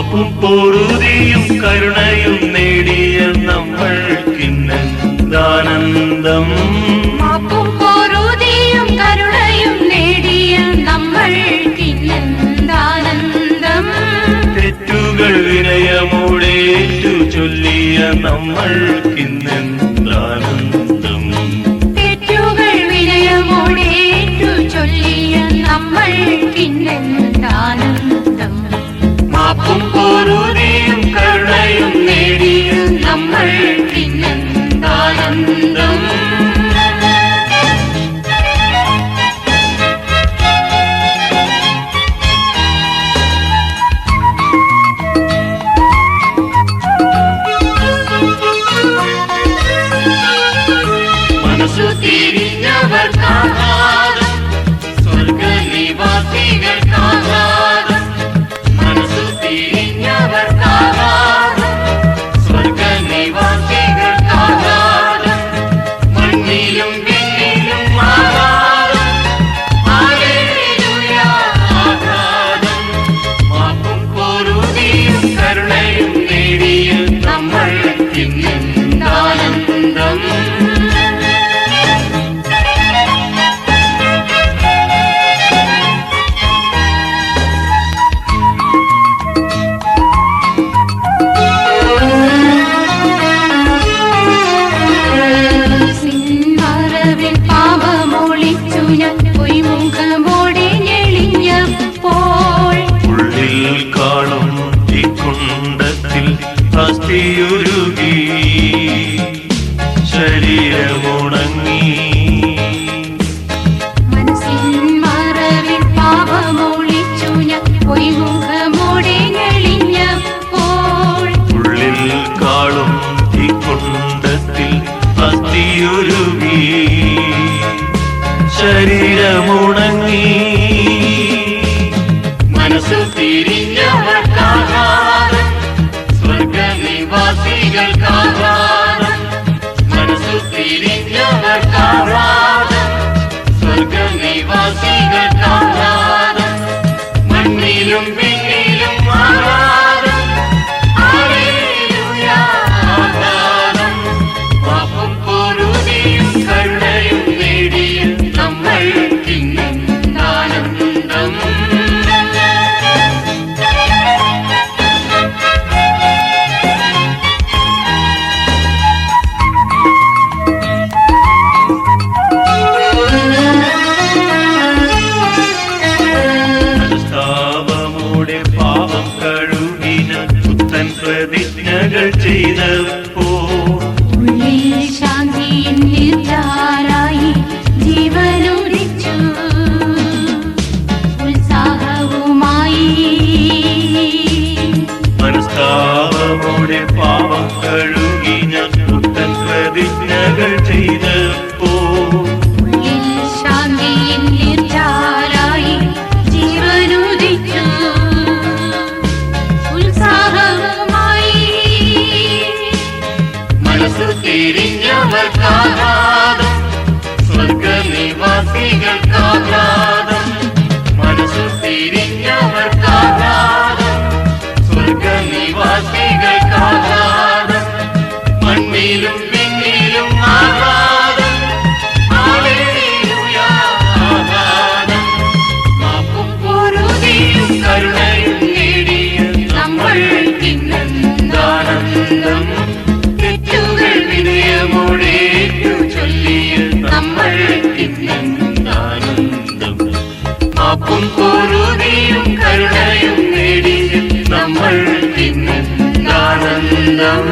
മാപ്പും പൊറുതിയും കരുണയും നേടിയ നമ്മൾക്കിന്നെന്താനന്ദം. മാപ്പും പൊറുതിയും കരുണയും നേടിയ നമ്മൾക്കിന്നെന്താനന്ദം. തെറ്റുകൾ വിനയമോടേറ്റു ചൊല്ലിയ നമ്മൾക്കിന്നെന്താനന്ദം. തെറ്റുകൾ വിനയമോടേറ്റു ചൊല്ലിയ നമ്മൾക്കിന്നെന്താനന്ദം. മാപ്പും പൊറുതിയും കരുണയും നേടിയ നമ്മൾക്കിന്നെന്താനന്ദം. മനസ്സു തിരിഞ്ഞവർക്കാഹാരം സ്വർഗനിവാസികൾക്കാഹാരം. മനസ്സു തിരിഞ്ഞവർക്കാഹാരം സ്വർഗനിവാസികൾക്കാഹാരം. മണ്ണിലും വിണ്ണിലും ആഹാരം. ഹല്ലേലൂയ ആഹാരം. മാപ്പും പൊറുതിയും കരുണയും നേടിയ നമ്മൾക്കിന്നെന്താനന്ദം. ഉള്ളിൽ കാണും തീക്കുണ്ടത്തിൽ അസ്ഥിയുരുകി ശരീരമുണങ്ങി. ഉള്ളിൽ കാണും തീക്കുണ്ടത്തിൽ അസ്ഥിയുരുകി ശരീരമുണങ്ങി. മനസ്സു തിരിഞ്ഞവർക്കാഹാരം സ്വർഗനിവാസികൾക്കാഹാരം. മനസ്സു തിരിഞ്ഞവർക്കാഹാരം സ്വർഗനിവാസികൾക്കാഹാരം. മണ്ണിലും വിണ്ണിലും ആഹാരം. ഹല്ലേലൂയ ആഹാരം. മാപ്പും പൊറുതിയും കരുണയും നേടിയ നമ്മൾക്കിന്നെന്താനന്ദം. പാപം കഴുകിന പുത്തൻ പ്രതിജ്ഞകൾ ചെയ്തപ്പോൾ ശാന്തിയിൽ നിർജാരായി ജീവനുദിച്ചു ഉത്സാഹവുമായി. മനസ്താപമോടെ പാപം കഴുകിന പുത്തൻ പ്രതിജ്ഞകൾ ചെയ്തപ്പോൾ ശാന്തിയിൽ നിർജാരായി ജീവനുദിച്ചു ഉത്സാഹവുമായി. മനസ്സു തിരിഞ്ഞവർക്കാഹാരം സ്വർഗനിവാസികൾക്കാഹാരം. മനസ്സു തിരിഞ്ഞവർക്കാഹാരം സ്വർഗനിവാസികൾക്കാഹാരം. മണ്ണിലും വിണ്ണിലും ആഹാരം. ഹല്ലേലൂയ ആഹാരം. മാപ്പും പൊറുതിയും കരുണയും നേടിയ നമ്മൾക്കിന്നെന്താനന്ദം. തെറ്റുകൾ വിനയമോടേറ്റു ചൊല്ലിയ നമ്മൾക്കിന്നെന്താനന്ദം. മാപ്പും പൊറുതിയും കരുണയും നേടിയ നമ്മൾക്കിന്നെന്താനന്ദം.